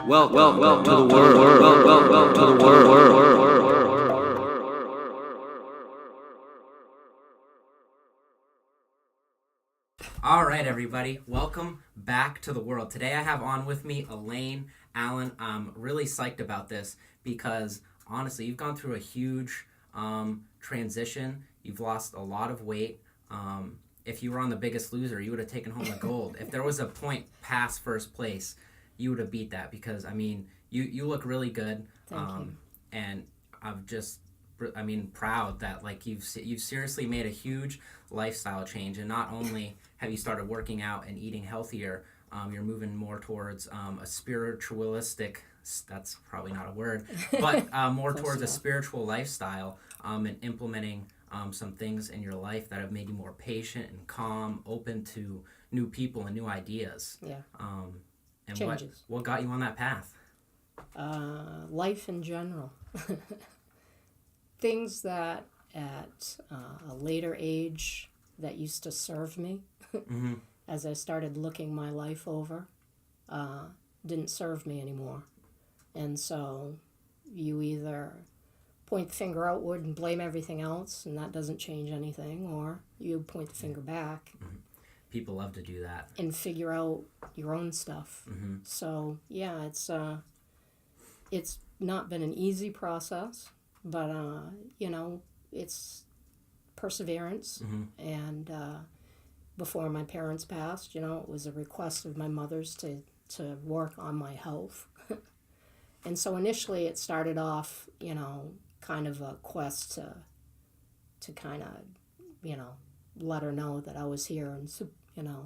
Welcome to the world. Welcome to the world. All right, everybody. Welcome back to the world. Today I have on with me Elaine, Alan. I'm really psyched about this because, honestly, you've gone through a huge transition. You've lost a lot of weight. If you were on The Biggest Loser, you would have taken home the gold. If there was a point past first place, you would have beat that because, I mean, you look really good. Thank you. And proud that you've seriously made a huge lifestyle change, and not only have you started working out and eating healthier, you're moving more towards a spiritualistic, that's probably not a word, but more towards a spiritual lifestyle, and implementing some things in your life that have made you more patient and calm, open to new people and new ideas. Yeah. And Changes. what got you on that path? Life in general. Things that at a later age that used to serve me, Mm-hmm. as I started looking my life over, didn't serve me anymore. And so you either point the finger outward and blame everything else, and that doesn't change anything, or you point the finger back. Mm-hmm. People love to do that. And figure out your own stuff. Mm-hmm. So, yeah, it's not been an easy process, but, it's perseverance. Mm-hmm. And before my parents passed, it was a request of my mother's to work on my health. And so initially it started off, kind of a quest to kind of, let her know that I was here and,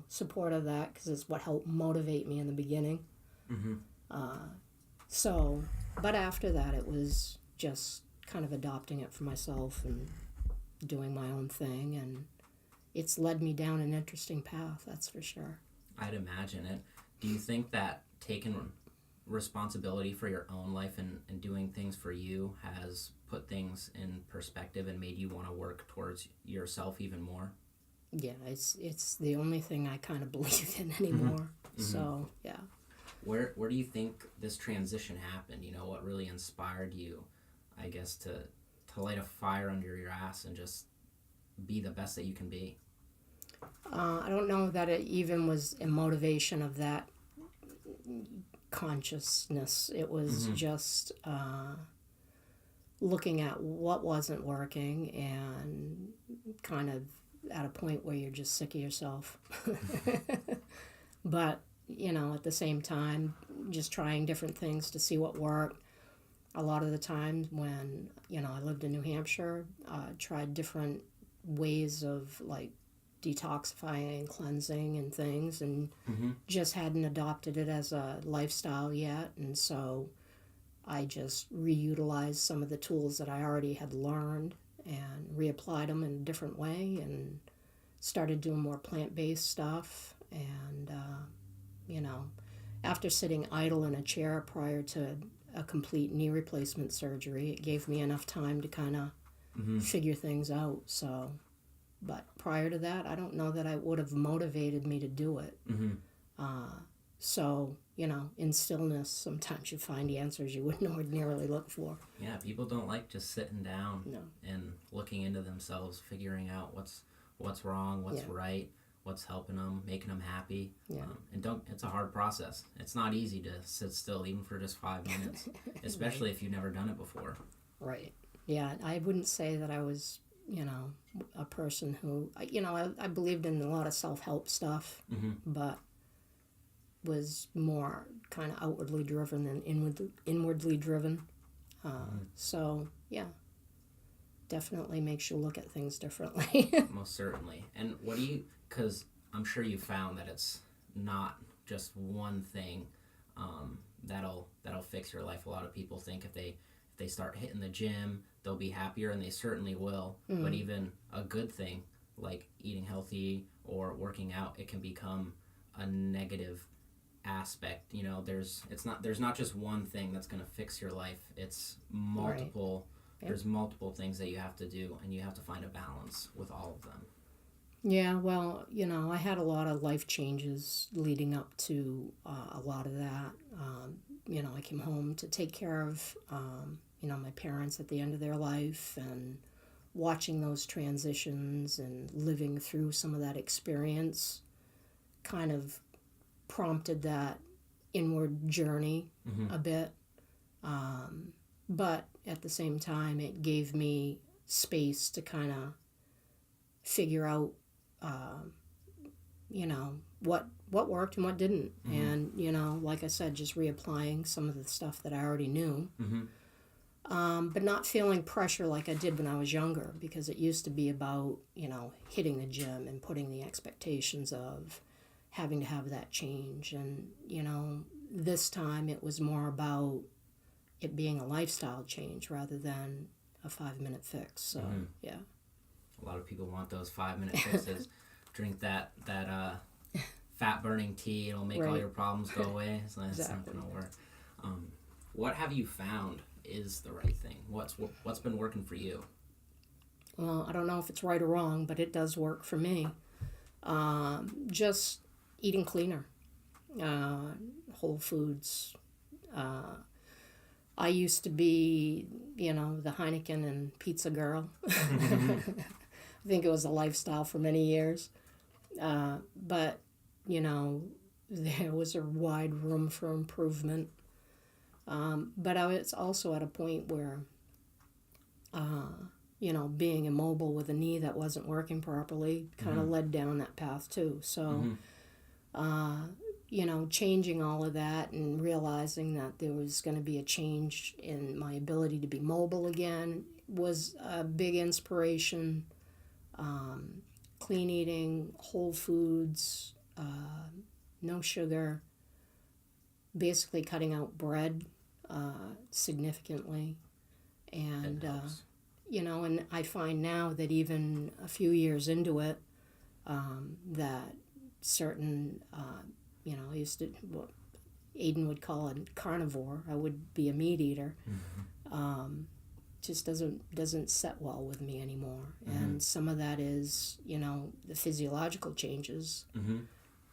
support of that, because it's what helped motivate me in the beginning. Mm-hmm. But after that, it was just kind of adopting it for myself and doing my own thing, and it's led me down an interesting path, that's for sure. I'd imagine it. Do you think that taking responsibility for your own life and doing things for you has put things in perspective and made you want to work towards yourself even more? Yeah, it's the only thing I kind of believe in anymore. Mm-hmm. So, yeah. Where do you think this transition happened? What really inspired you, I guess, to light a fire under your ass and just be the best that you can be? I don't know that it even was a motivation of that consciousness. It was Mm-hmm. just looking at what wasn't working and kind of at a point where you're just sick of yourself. But, at the same time, just trying different things to see what worked. A lot of the times when, I lived in New Hampshire, tried different ways of, detoxifying and cleansing and things, and Mm-hmm. just hadn't adopted it as a lifestyle yet. And so I just reutilized some of the tools that I already had learned and reapplied them in a different way, and started doing more plant-based stuff. And, after sitting idle in a chair prior to a complete knee replacement surgery, it gave me enough time to kind of Mm-hmm. figure things out. So, but prior to that, I don't know that I would have motivated me to do it. Mm-hmm. So, in stillness, sometimes you find answers you wouldn't ordinarily look for. Yeah, people don't like just sitting down No. and looking into themselves, figuring out what's wrong, what's Yeah. right, what's helping them, making them happy. Yeah. It's a hard process. It's not easy to sit still even for just 5 minutes, especially if you've never done it before. Right. Yeah, I wouldn't say that I was, a person who, I believed in a lot of self-help stuff, Mm-hmm. but was more kind of outwardly driven than inwardly driven. So, yeah, definitely makes you look at things differently. Most certainly. And because I'm sure you found that it's not just one thing that'll fix your life. A lot of people think if they start hitting the gym, they'll be happier, and they certainly will. Mm. But even a good thing like eating healthy or working out, it can become a negative aspect. There's not just one thing that's going to fix your life. It's multiple. Right. There's multiple things that you have to do, and you have to find a balance with all of them. Yeah, well, I had a lot of life changes leading up to a lot of that. I came home to take care of, my parents at the end of their life, and watching those transitions and living through some of that experience kind of prompted that inward journey a bit. But at the same time, it gave me space to kind of figure out, what worked and what didn't. And, like I said, just reapplying some of the stuff that I already knew. But not feeling pressure like I did when I was younger, because it used to be about, hitting the gym and putting the expectations of having to have that change. And, this time it was more about it being a lifestyle change rather than a 5-minute fix. So, yeah. A lot of people want those 5-minute fixes. Drink that fat-burning tea. It'll make all your problems go away. So that's not going to work. What have you found is the right thing? What's been working for you? Well, I don't know if it's right or wrong, but it does work for me. Just eating cleaner. Whole foods. I used to be, the Heineken and pizza girl. I think it was a lifestyle for many years. But, there was a wide room for improvement. But I was also at a point where, being immobile with a knee that wasn't working properly kind of led down that path too. So, changing all of that and realizing that there was going to be a change in my ability to be mobile again was a big inspiration. Clean eating, whole foods, no sugar, basically cutting out bread significantly. And, and I find now that even a few years into it, that certain, I used to, what Aiden would call a carnivore, I would be a meat eater, just doesn't set well with me anymore. And some of that is, the physiological changes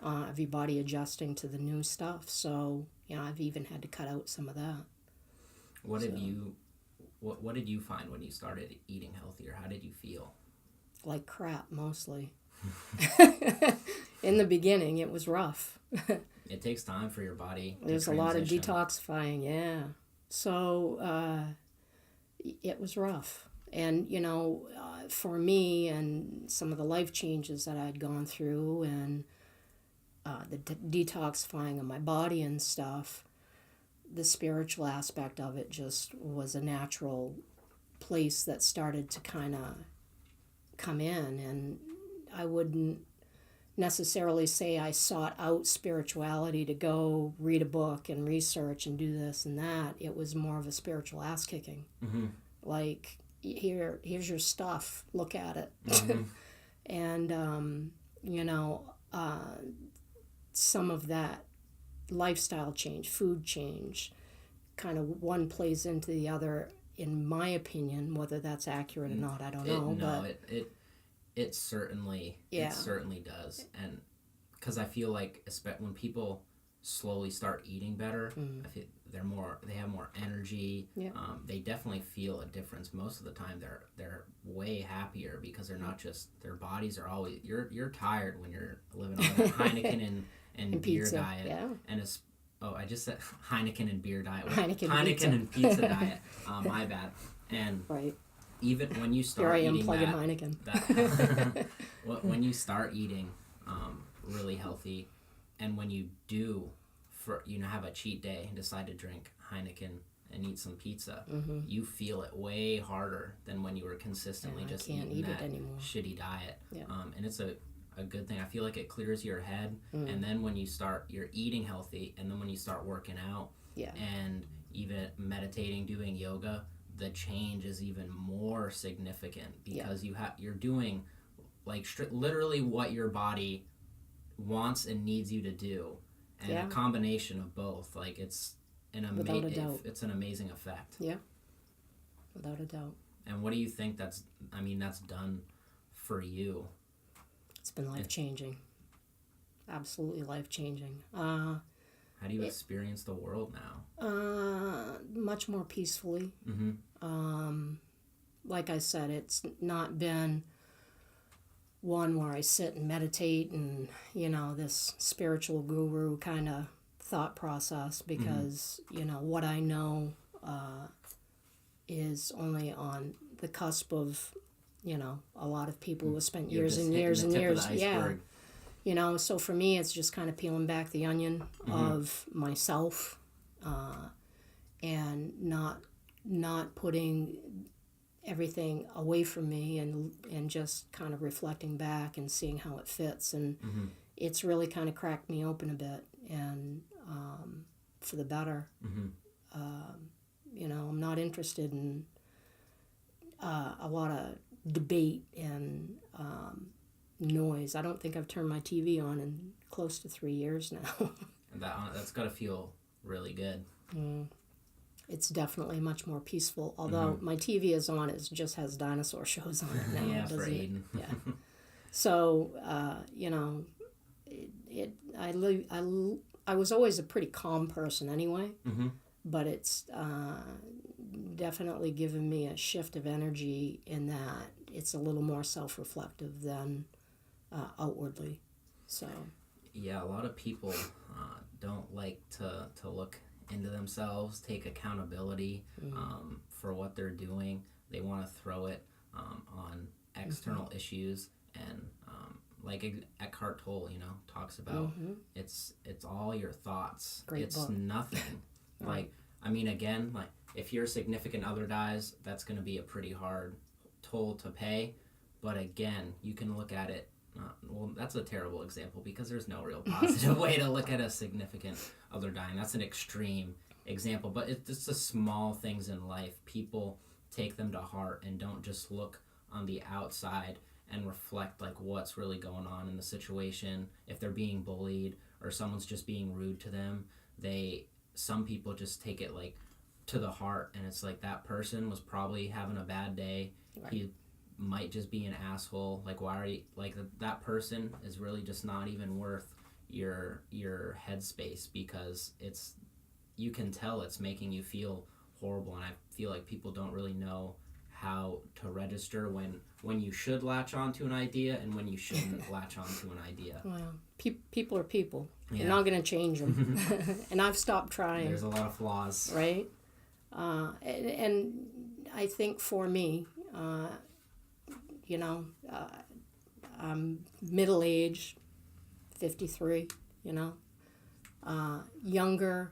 of your body adjusting to the new stuff. So, I've even had to cut out some of that. What did you find when you started eating healthier? How did you feel? Like crap, mostly. In the beginning, it was rough. It takes time for your body to There's a lot of transition. detoxifying, yeah. So, it was rough. And, for me and some of the life changes that I'd gone through and the detoxifying of my body and stuff, the spiritual aspect of it just was a natural place that started to kind of come in. And I wouldn't necessarily say I sought out spirituality to go read a book and research and do this and that. It was more of a spiritual ass kicking. Like, here's your stuff, look at it. And some of that lifestyle change, food change, kind of one plays into the other, in my opinion. Whether that's accurate or not, I don't know. But it certainly does. And because I feel like when people slowly start eating better, I feel they have more energy. They definitely feel a difference. Most of the time they're way happier, because they're not just, their bodies are always, you're tired when you're living on that Heineken and beer pizza, diet. And it's, I just said Heineken and beer diet. Heineken and pizza diet. My bad. And even when you start eating Heineken. When you start eating really healthy, and when you do have a cheat day and decide to drink Heineken and eat some pizza, you feel it way harder than when you were consistently just eating that shitty diet. And it's a good thing. I feel like it clears your head. And then when you're eating healthy, and then when you start working out and even meditating, doing yoga, the change is even more significant, because you're doing like literally what your body wants and needs you to do, and a combination of both. Like, it's an amazing effect. Without a doubt. And what do you think that's done for you? It's been life-changing. Absolutely life-changing. How do you experience the world now? Much more peacefully. Mm-hmm. Like I said, it's not been one where I sit and meditate and, this spiritual guru kind of thought process, because, what I know is only on the cusp of, a lot of people who have spent You're years just and hitting years the and tip of years. the Yeah. iceberg. So for me, it's just kind of peeling back the onion of myself, and not putting everything away from me, and just kind of reflecting back and seeing how it fits. And it's really kind of cracked me open a bit, and for the better. I'm not interested in a lot of debate and noise. I don't think I've turned my TV on in close to 3 years now. That's got to feel really good. It's definitely much more peaceful. Although my TV is on, it just has dinosaur shows on it now. Yeah, for doesn't it? Aiden. Yeah. So I was always a pretty calm person anyway. But it's definitely given me a shift of energy in that it's a little more self-reflective than outwardly. So Yeah, a lot of people don't like to look into themselves, take accountability for what they're doing. They want to throw it on external issues, and like Eckhart Tolle, talks about it's all your thoughts. Great it's book. Nothing. Like, I mean, again, like if your significant other dies, that's going to be a pretty hard toll to pay. But again, you can look at it. Well, that's a terrible example because there's no real positive way to look at a significant other dying. That's an extreme example, but it's just the small things in life. People take them to heart and don't just look on the outside and reflect like what's really going on in the situation. If they're being bullied or someone's just being rude to them, some people just take it like to the heart, and it's like that person was probably having a bad day. Right. He might just be an asshole. Like, why are you like that person is really just not even worth your headspace, because you can tell it's making you feel horrible. And I feel like people don't really know how to register when you should latch onto an idea and when you shouldn't latch onto an idea. Well, people are people. Yeah. You're not going to change them. And I've stopped trying. There's a lot of flaws. Right? And I think for me, I'm middle-aged, 53, younger.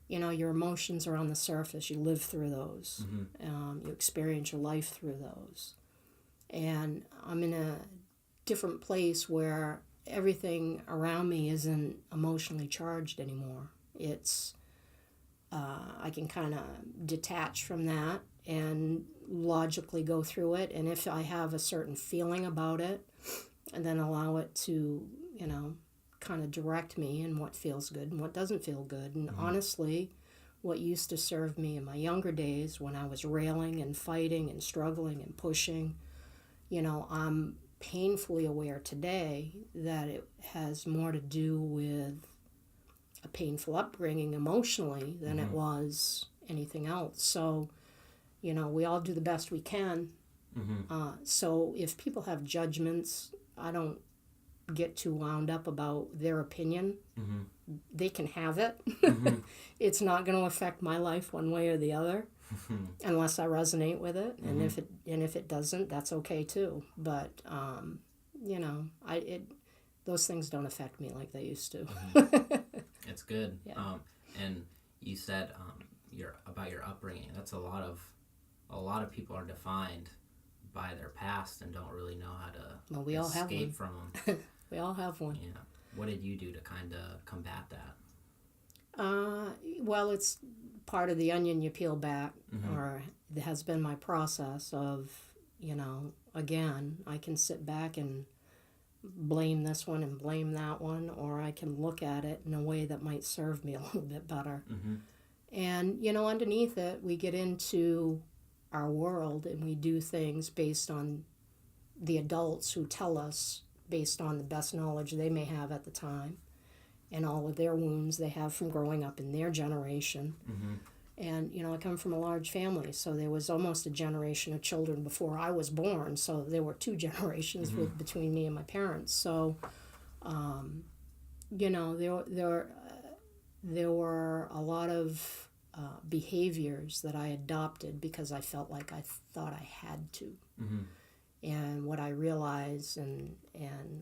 Your emotions are on the surface. You live through those. You experience your life through those. And I'm in a different place where everything around me isn't emotionally charged anymore. It's I can kind of detach from that and logically go through it. And if I have a certain feeling about it, and then allow it to, kind of direct me in what feels good and what doesn't feel good. And honestly, what used to serve me in my younger days when I was railing and fighting and struggling and pushing, I'm painfully aware today that it has more to do with a painful upbringing emotionally than it was anything else. So, we all do the best we can. So if people have judgments, I don't get too wound up about their opinion. They can have it. It's not going to affect my life one way or the other, unless I resonate with it. And if it doesn't, that's okay too. But those things don't affect me like they used to. It's good. Yeah. And you said about your upbringing. That's a lot of people are defined by their past and don't really know how to escape from them. We all have one. Yeah. What did you do to kind of combat that? Well, it's part of the onion you peel back, or it has been my process of, again, I can sit back and blame this one and blame that one, or I can look at it in a way that might serve me a little bit better. And, underneath it, we get into our world and we do things based on the adults who tell us based on the best knowledge they may have at the time. and all of their wounds they have from growing up in their generation. Mm-hmm. And, I come from a large family, so there was almost a generation of children before I was born, so there were two generations between me and my parents. So, there were a lot of behaviors that I adopted because I felt like I thought I had to. Mm-hmm. And what I realized and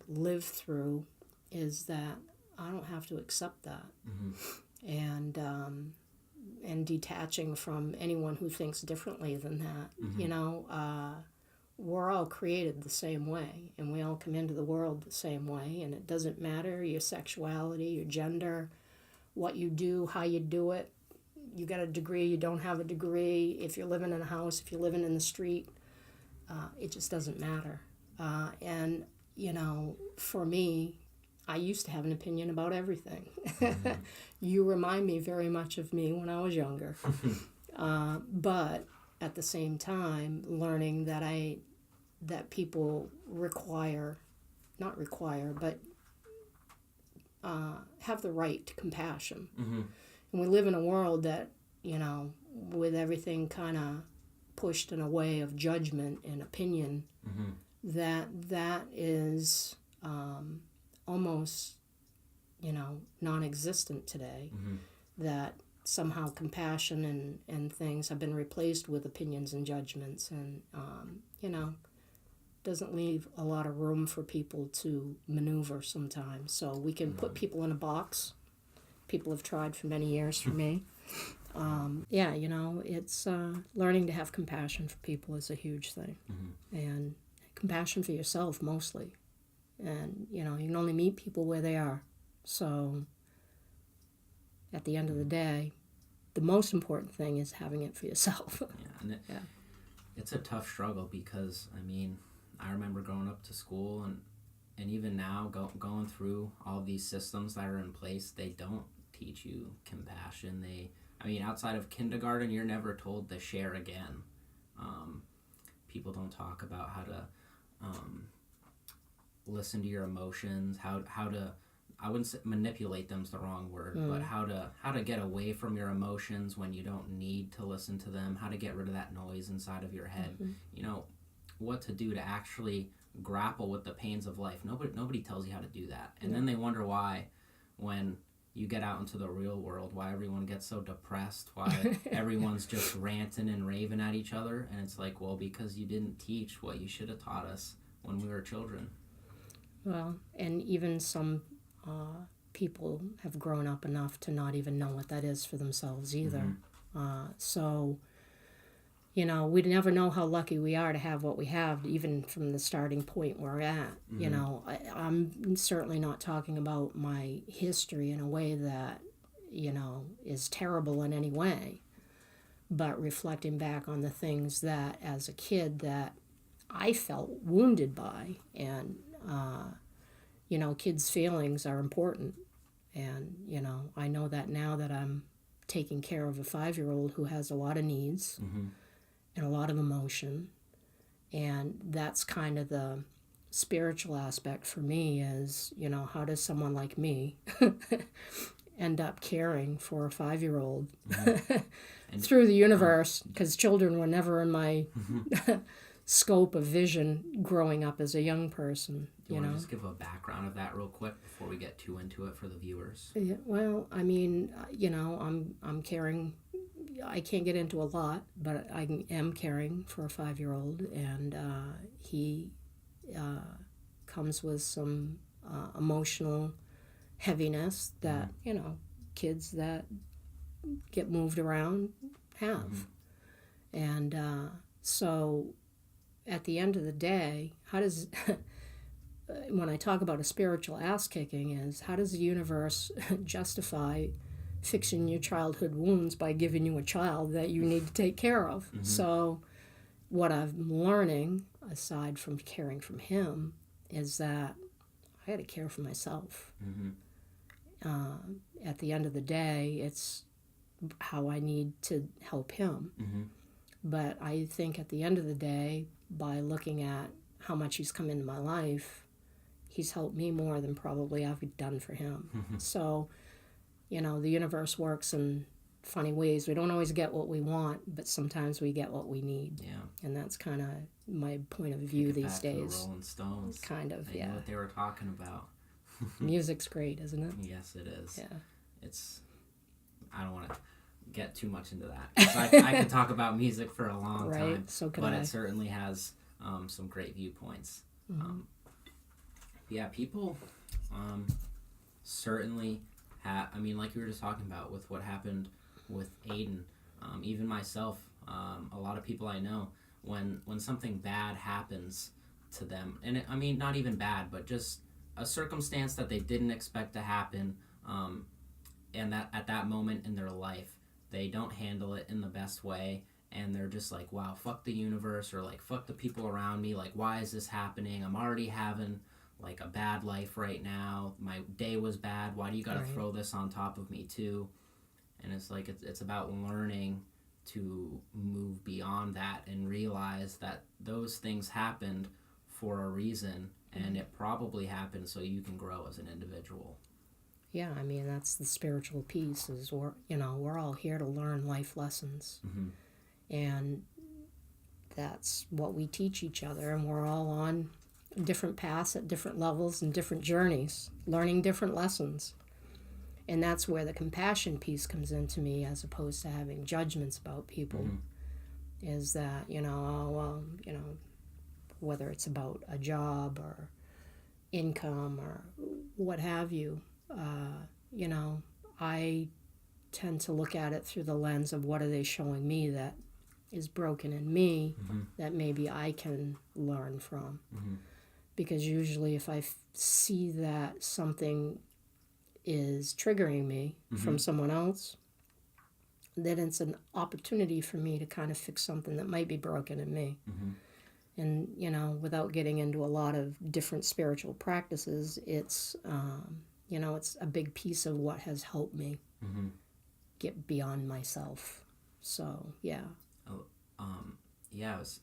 lived through is that I don't have to accept that. Mm-hmm. And detaching from anyone who thinks differently than that. We're all created the same way, and we all come into the world the same way, and it doesn't matter your sexuality, your gender, what you do, how you do it. You got a degree, you don't have a degree, if you're living in a house, if you're living in the street, it just doesn't matter. And for me, I used to have an opinion about everything. You remind me very much of me when I was younger. But at the same time, learning that people have the right to compassion. Mm-hmm. And we live in a world that, with everything kind of pushed in a way of judgment and opinion, that is almost, non-existent today. That somehow compassion and things have been replaced with opinions and judgments, and, doesn't leave a lot of room for people to maneuver sometimes. So we can put people in a box. People have tried for many years for me. It's learning to have compassion for people is a huge thing. And compassion for yourself mostly. And, you can only meet people where they are. So at the end of the day, the most important thing is having it for yourself. It's a tough struggle because, I remember growing up to school and even now going through all of these systems that are in place, they don't teach you compassion. Outside of kindergarten, you're never told to share again. People don't talk about how to listen to your emotions, how to, I wouldn't say manipulate them's the wrong word, but how to get away from your emotions when you don't need to listen to them, how to get rid of that noise inside of your head. What to do to actually grapple with the pains of life. Nobody tells you how to do that. And then they wonder why, when you get out into the real world, why everyone gets so depressed, why everyone's just ranting and raving at each other. And it's like, well, because you didn't teach what you should have taught us when we were children. Well, and even some people have grown up enough to not even know what that is for themselves either. So, we never know how lucky we are to have what we have, even from the starting point we're at. I'm certainly not talking about my history in a way that, is terrible in any way, but reflecting back on the things that, as a kid, that I felt wounded by. And, kids' feelings are important. And, I know that now that I'm taking care of a 5-year-old who has a lot of needs. And a lot of emotion, and that's kind of the spiritual aspect for me is, how does someone like me end up caring for a 5-year-old through the universe, because children were never in my scope of vision growing up as a young person. Do you want to just give a background of that real quick before we get too into it for the viewers? Yeah, well, I'm caring. I can't get into a lot, but I am caring for a 5-year-old, and he comes with some emotional heaviness that, kids that get moved around have. And so at the end of the day, how does, when I talk about a spiritual ass-kicking, is how does the universe justify fixing your childhood wounds by giving you a child that you need to take care of? So what I'm learning, aside from caring for him, is that I got to care for myself. At the end of the day, it's how I need to help him. But I think at the end of the day, by looking at how much he's come into my life, he's helped me more than probably I've done for him. So, the universe works in funny ways. We don't always get what we want, but sometimes we get what we need. Yeah. And that's kind of my point of view these back days. To the Rolling Stones. Kind of, I know what they were talking about. Music's great, isn't it? Yes, it is. Yeah. I don't want to get too much into that. 'Cause I could talk about music for a long time. So could but I. It certainly has some great viewpoints. People certainly have, like you were just talking about with what happened with Aiden, even myself, a lot of people I know, when something bad happens to them, and not even bad, but just a circumstance that they didn't expect to happen, and that at that moment in their life, they don't handle it in the best way, and they're just like, wow, fuck the universe, or like, fuck the people around me, like, why is this happening? I'm already having like a bad life right now. My day was bad. Why do you gotta throw this on top of me too? And it's like, it's about learning to move beyond that and realize that those things happened for a reason, and it probably happened so you can grow as an individual. Yeah, that's the spiritual piece, is we're all here to learn life lessons. And that's what we teach each other, and we're all on different paths at different levels and different journeys, learning different lessons. And that's where the compassion piece comes into me, as opposed to having judgments about people. Is that, whether it's about a job or income or what have you, I tend to look at it through the lens of what are they showing me that is broken in me that maybe I can learn from. Because usually if I see that something is triggering me from someone else, then it's an opportunity for me to kind of fix something that might be broken in me. And, without getting into a lot of different spiritual practices, it's, it's a big piece of what has helped me get beyond myself. So, yeah.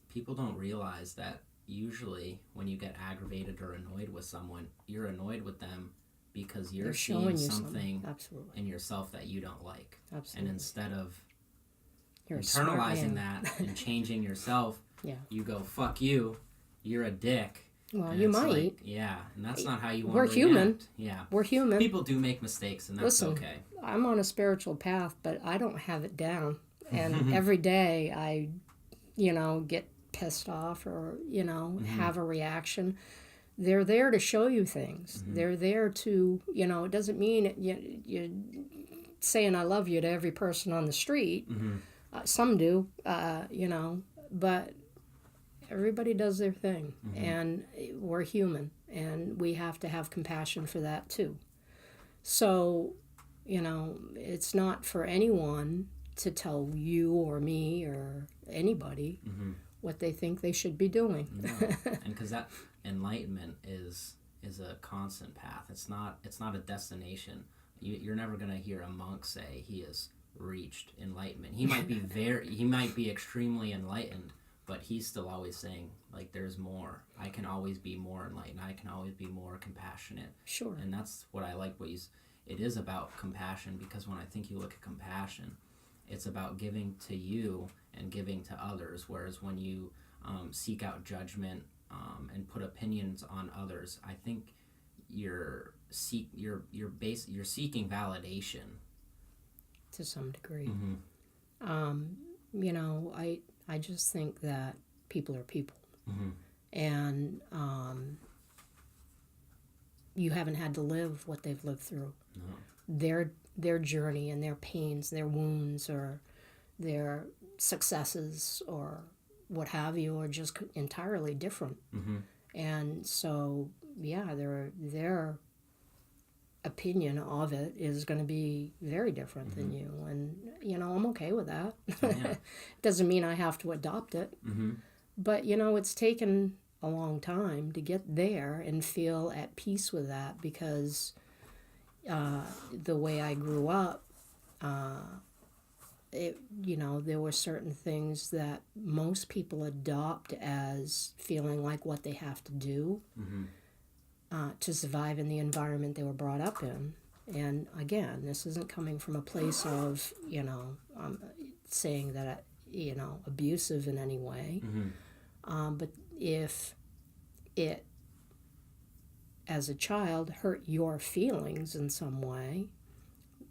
People don't realize that usually when you get aggravated or annoyed with someone, you're annoyed with them because you're seeing something in yourself that you don't like. Absolutely. And instead of you're internalizing that and changing yourself, you go, fuck you, you're a dick. Well, you might. Like, and that's not how you want to react. Human. Yeah. We're human. People do make mistakes, and that's okay. I'm on a spiritual path, but I don't have it down. And every day I, get pissed off or, have a reaction. They're there to show you things. They're there to, it doesn't mean you're saying I love you to every person on the street. Some do, but everybody does their thing. And we're human, and we have to have compassion for that too. So, it's not for anyone to tell you or me or anybody what they think they should be doing. No. And because that enlightenment is a constant path. It's not a destination. You're never going to hear a monk say he has reached enlightenment. He might be extremely enlightened, but he's still always saying, like, there's more. I can always be more enlightened. I can always be more compassionate. Sure. And that's what I like. It is about compassion, because when I think you look at compassion, it's about giving to you and giving to others. Whereas when you seek out judgment and put opinions on others, I think you're seeking validation to some degree. I just think that people are people, and you haven't had to live what they've lived through. No. Their journey and their pains, their wounds, or their successes, or what have you, are just entirely different. And so, their opinion of it is going to be very different than you. And, I'm okay with that. Doesn't mean I have to adopt it. But, it's taken a long time to get there and feel at peace with that, because the way I grew up, there were certain things that most people adopt as feeling like what they have to do. to survive in the environment they were brought up in. And again, this isn't coming from a place of, saying that, abusive in any way. But if it, as a child, hurt your feelings in some way,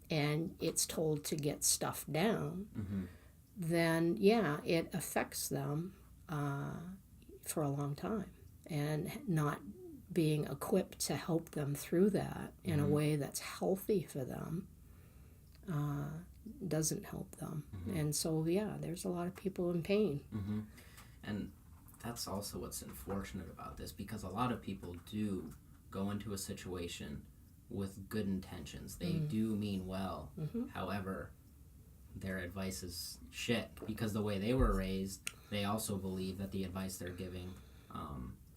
and it's told to get stuff down, then yeah, it affects them for a long time. And not being equipped to help them through that in a way that's healthy for them doesn't help them. And so, yeah, there's a lot of people in pain. And that's also what's unfortunate about this, because a lot of people do go into a situation with good intentions. They do mean well. However, their advice is shit, because the way they were raised, they also believe that the advice they're giving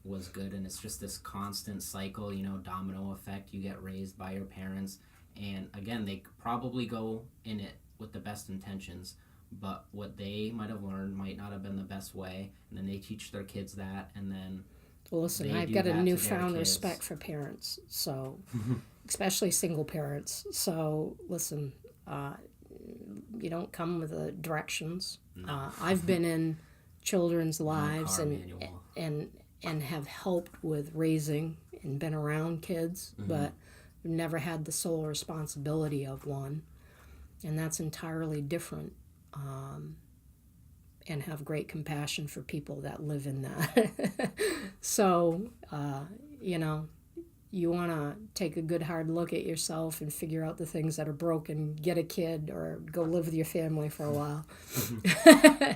was good, and it's just this constant cycle, domino effect. You get raised by your parents, and again, they probably go in it with the best intentions, but what they might have learned might not have been the best way, and then they teach their kids that, and then well, listen, I've got a newfound respect for parents, so especially single parents. So listen, you don't come with the directions. No. I've been in children's lives and have helped with raising and been around kids, but never had the sole responsibility of one, and that's entirely different. And have great compassion for people that live in that. So, you want to take a good hard look at yourself and figure out the things that are broken. Get a kid or go live with your family for a while.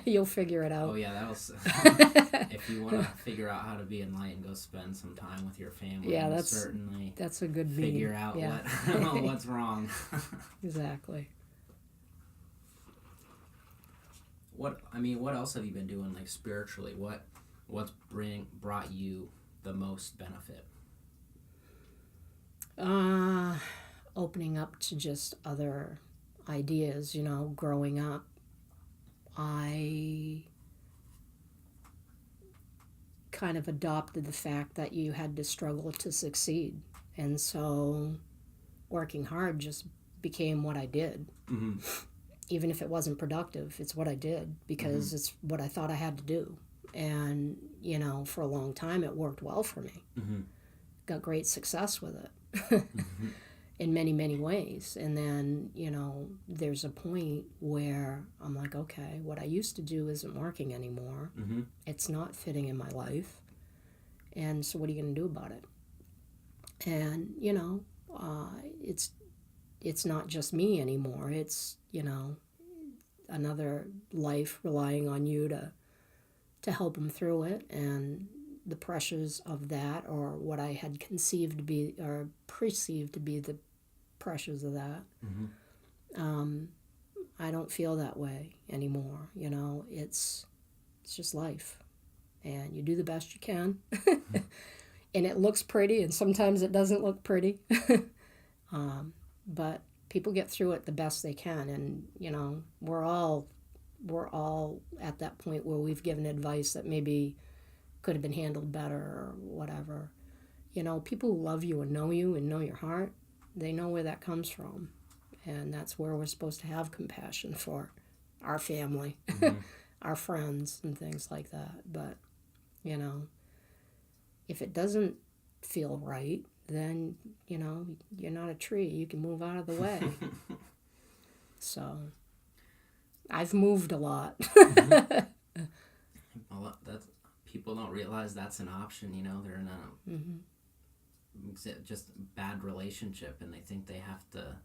You'll figure it out. Oh yeah, that was. If you want to figure out how to be enlightened, go spend some time with your family. Yeah, that's a good figure out what's wrong. Exactly. What else have you been doing, like, spiritually? What's brought you the most benefit? Opening up to just other ideas. Growing up, I kind of adopted the fact that you had to struggle to succeed, and so working hard just became what I did. Even if it wasn't productive, it's what I did because it's what I thought I had to do. And, for a long time, it worked well for me. Got great success with it in many, many ways. And then, there's a point where I'm like, okay, what I used to do isn't working anymore. It's not fitting in my life. And so what are you going to do about it? And, it's not just me anymore. It's, another life relying on you to help them through it. And the pressures of that, or what I had conceived to be or perceived to be the pressures of that, I don't feel that way anymore. It's just life. And you do the best you can. And it looks pretty, and sometimes it doesn't look pretty. But people get through it the best they can, and we're all at that point where we've given advice that maybe could have been handled better or whatever. People who love you and know your heart, they know where that comes from, and that's where we're supposed to have compassion for our family, our friends, and things like that. But if it doesn't feel right, then, you're not a tree. You can move out of the way. So, I've moved a lot. Well, people don't realize that's an option, They're in a just bad relationship, and they think they have to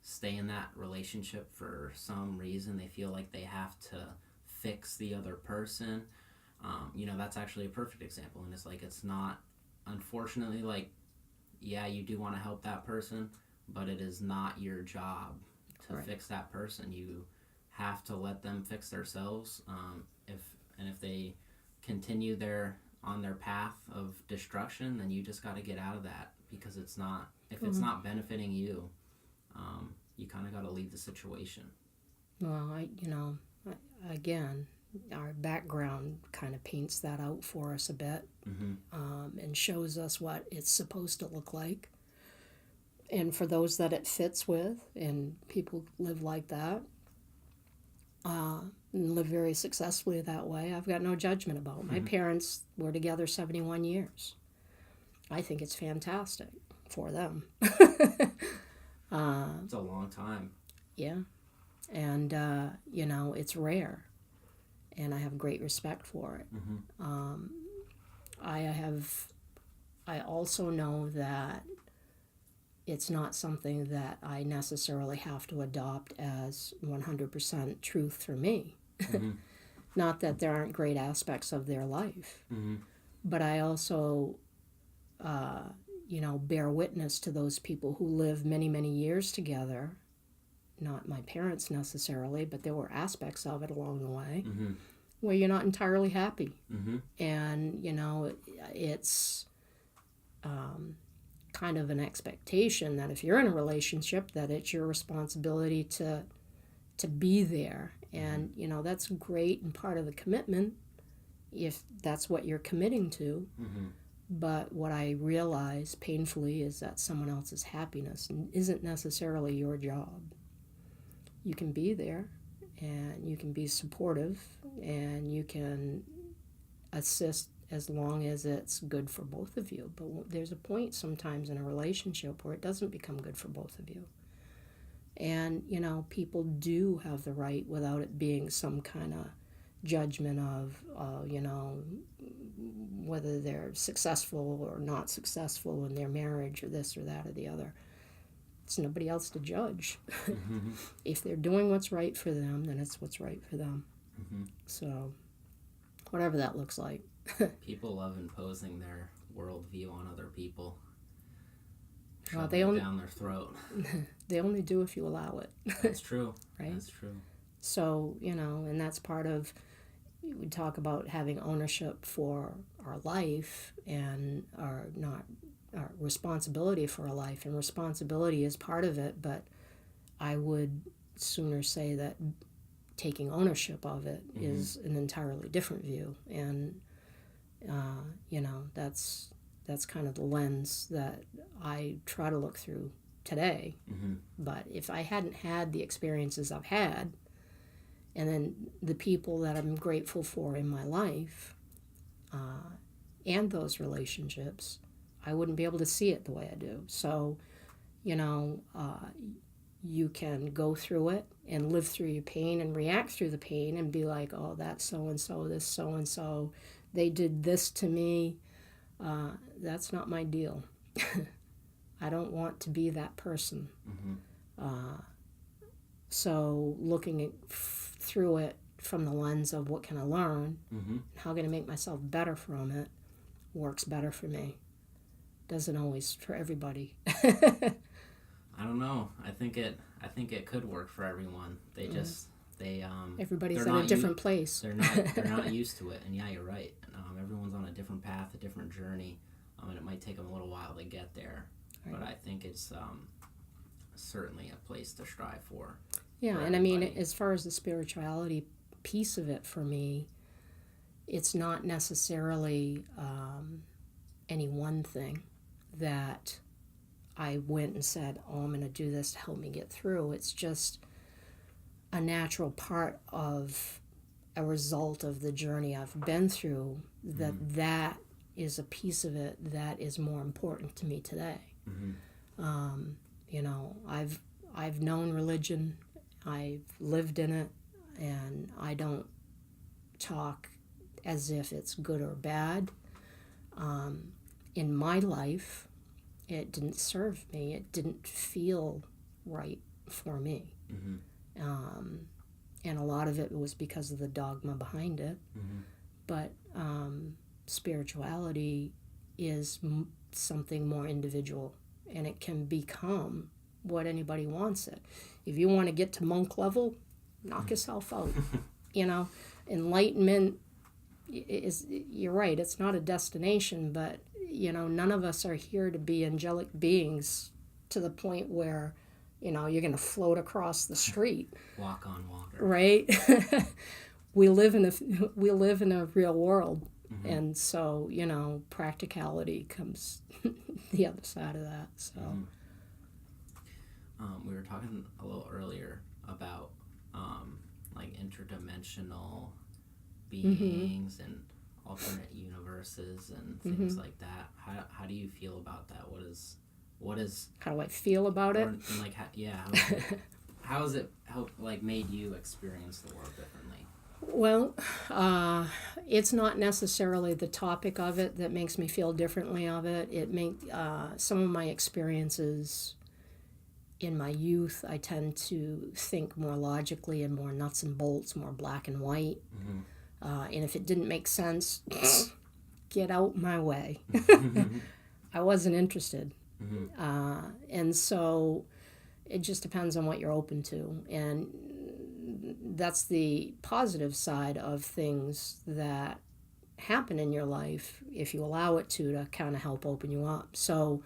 stay in that relationship for some reason. They feel like they have to fix the other person. That's actually a perfect example, and it's not, unfortunately, yeah, you do want to help that person, but it is not your job to fix that person. You have to let them fix themselves. If they continue on their path of destruction, then you just got to get out of that, because it's not benefiting you. You kind of got to leave the situation. Well, again, our background kind of paints that out for us a bit, and shows us what it's supposed to look like. And for those that it fits with, and people live like that, and live very successfully that way, I've got no judgment about. My parents were together 71 years. I think it's fantastic for them. It's a long time. Yeah. And, it's rare. And I have great respect for it. I also know that it's not something that I necessarily have to adopt as 100% truth for me. Not that there aren't great aspects of their life, but I also, bear witness to those people who live many, many years together. Not my parents necessarily, but there were aspects of it along the way where you're not entirely happy. And, it's kind of an expectation that if you're in a relationship, that it's your responsibility to be there. And, that's great and part of the commitment if that's what you're committing to. But what I realize painfully is that someone else's happiness isn't necessarily your job. You can be there, and you can be supportive, and you can assist as long as it's good for both of you. But there's a point sometimes in a relationship where it doesn't become good for both of you. And, people do have the right, without it being some kind of judgment of, whether they're successful or not successful in their marriage or this or that or the other. It's nobody else to judge. If they're doing what's right for them, then it's what's right for them. So, whatever that looks like. People love imposing their worldview on other people. Well, Shoving it down their throat. They only do if you allow it. That's true. Right? That's true. So, and that's part of, we talk about having ownership for our life and our responsibility for our life. And responsibility is part of it, but I would sooner say that taking ownership of it is an entirely different view. And, that's kind of the lens that I try to look through today. But if I hadn't had the experiences I've had, and then the people that I'm grateful for in my life, and those relationships, I wouldn't be able to see it the way I do. So, you can go through it and live through your pain and react through the pain and be like, oh, that's so-and-so, this so-and-so, they did this to me. That's not my deal. I don't want to be that person. So looking through it from the lens of what can I learn, how can I make myself better from it, works better for me. Doesn't always for everybody. I don't know. I think it could work for everyone. Everybody's in a different place. They're not used to it, and yeah, you're right. Everyone's on a different path, a different journey, and it might take them a little while to get there. Right. But I think it's certainly a place to strive for. Yeah, and I mean, as far as the spirituality piece of it for me, it's not necessarily any one thing that I went and said, oh, I'm going to do this to help me get through. It's just a natural part of a result of the journey I've been through, that is a piece of it that is more important to me today. I've known religion, I've lived in it, and I don't talk as if it's good or bad. In my life, it didn't serve me. It didn't feel right for me. And a lot of it was because of the dogma behind it. But spirituality is something more individual, and it can become what anybody wants it. If you want to get to monk level, knock yourself out. Enlightenment is, you're right, it's not a destination, but none of us are here to be angelic beings to the point where you're going to float across the street. Walk on water. Right? we live in a real world, and so practicality comes the other side of that. So we were talking a little earlier about like interdimensional beings and alternate universes and things like that. How do you feel about that? What is how do I feel about it? And like how has it helped, like, made you experience the world differently? Well, it's not necessarily the topic of it that makes me feel differently of it. Some of my experiences in my youth, I tend to think more logically and more nuts and bolts, more black and white. And if it didn't make sense, get out my way. I wasn't interested. And so it just depends on what you're open to. And that's the positive side of things that happen in your life if you allow it to kind of help open you up. So,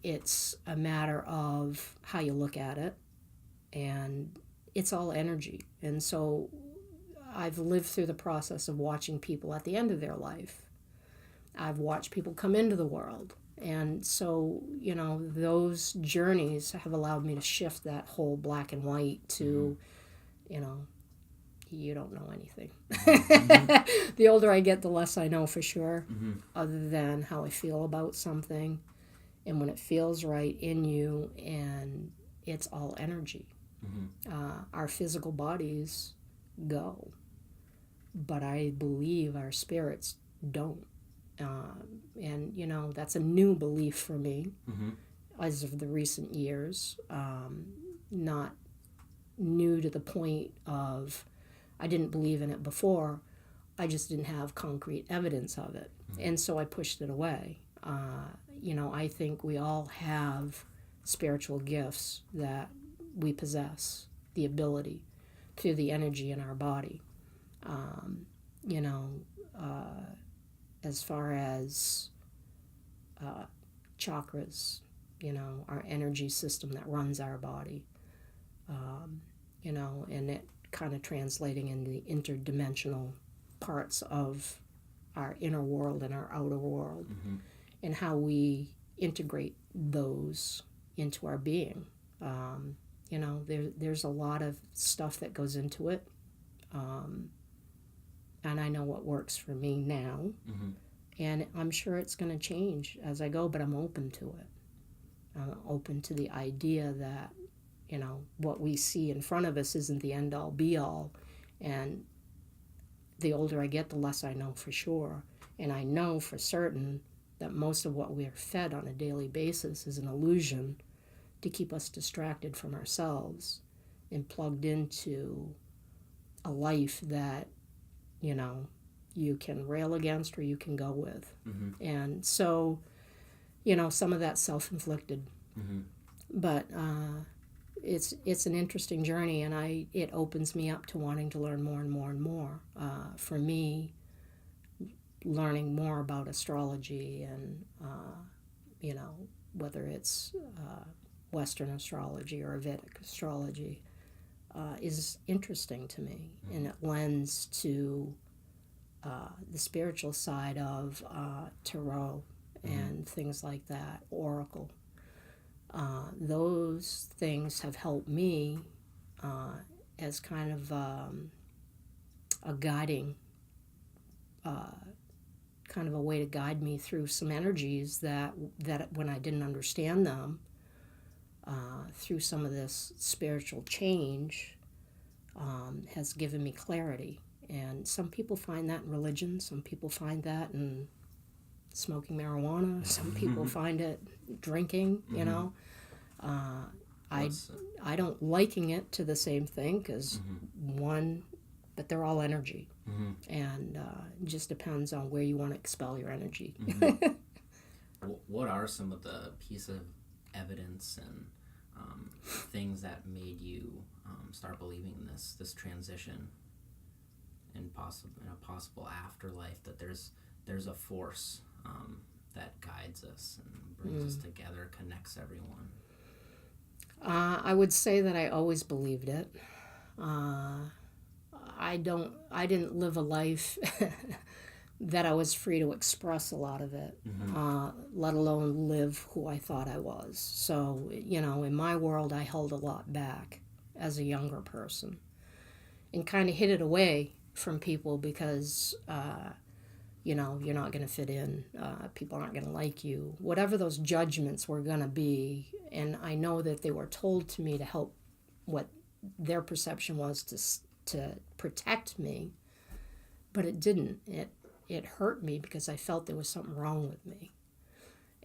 it's a matter of how you look at it, and it's all energy. And so I've lived through the process of watching people at the end of their life. I've watched people come into the world. And so, those journeys have allowed me to shift that whole black and white to, you don't know anything. The older I get, the less I know for sure, other than how I feel about something. And when it feels right in you, and it's all energy. Our physical bodies go, but I believe our spirits don't. And that's a new belief for me as of the recent years. Not new to the point of I didn't believe in it before. I just didn't have concrete evidence of it. And so I pushed it away. I think we all have spiritual gifts that we possess, the ability through the energy in our body. As far as chakras, our energy system that runs our body, and it kind of translating into the interdimensional parts of our inner world and our outer world, and how we integrate those into our being. There's a lot of stuff that goes into it. And I know what works for me now. And I'm sure it's going to change as I go, but I'm open to it. I'm open to the idea that, what we see in front of us isn't the end-all, be-all. And the older I get, the less I know for sure. And I know for certain that most of what we are fed on a daily basis is an illusion to keep us distracted from ourselves and plugged into a life that you can rail against or you can go with. And so, some of that's self-inflicted. But it's an interesting journey, and it opens me up to wanting to learn more and more and more. For me, learning more about astrology and, whether it's Western astrology or Vedic astrology, is interesting to me, and it lends to the spiritual side of tarot and things like that, oracle. Those things have helped me as kind of a guiding, kind of a way to guide me through some energies that when I didn't understand them, through some of this spiritual change, has given me clarity. And some people find that in religion, some people find that in smoking marijuana, some people find it drinking, I don't liken it to the same thing, because but they're all energy. And it just depends on where you want to expel your energy. What are some of the pieces of evidence and things that made you start believing in this transition in a possible afterlife, that there's a force that guides us and brings us together, connects everyone? I would say that I always believed it. I didn't live a life that I was free to express a lot of it, let alone live who I thought I was. So, in my world, I held a lot back as a younger person and kind of hid it away from people because, you're not going to fit in. People aren't going to like you. Whatever those judgments were going to be, and I know that they were told to me to help what their perception was to protect me, but it didn't. It hurt me because I felt there was something wrong with me.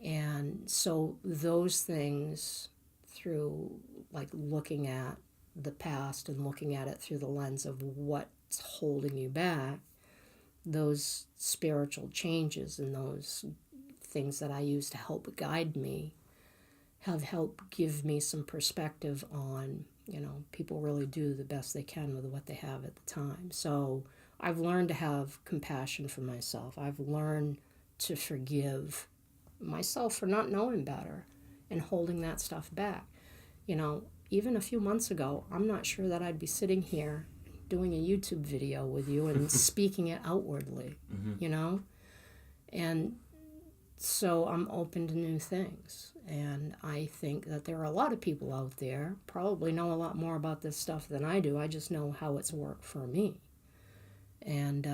And so those things, through like looking at the past and looking at it through the lens of what's holding you back, those spiritual changes and those things that I use to help guide me have helped give me some perspective on, people really do the best they can with what they have at the time. So I've learned to have compassion for myself. I've learned to forgive myself for not knowing better and holding that stuff back. Even a few months ago, I'm not sure that I'd be sitting here doing a YouTube video with you and speaking it outwardly, And so I'm open to new things. And I think that there are a lot of people out there probably know a lot more about this stuff than I do. I just know how it's worked for me. And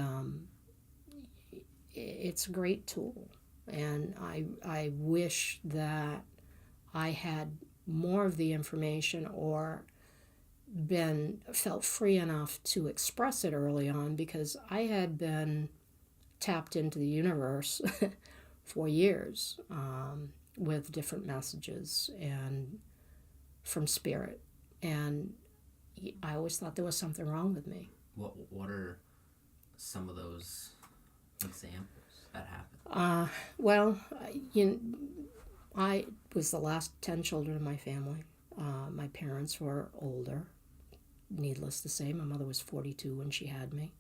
it's a great tool. And I wish that I had more of the information or felt free enough to express it early on, because I had been tapped into the universe for years with different messages and from spirit, and I always thought there was something wrong with me. What are some of those examples that happened? I was the last 10 children in my family. My parents were older. Needless to say, my mother was 42 when she had me.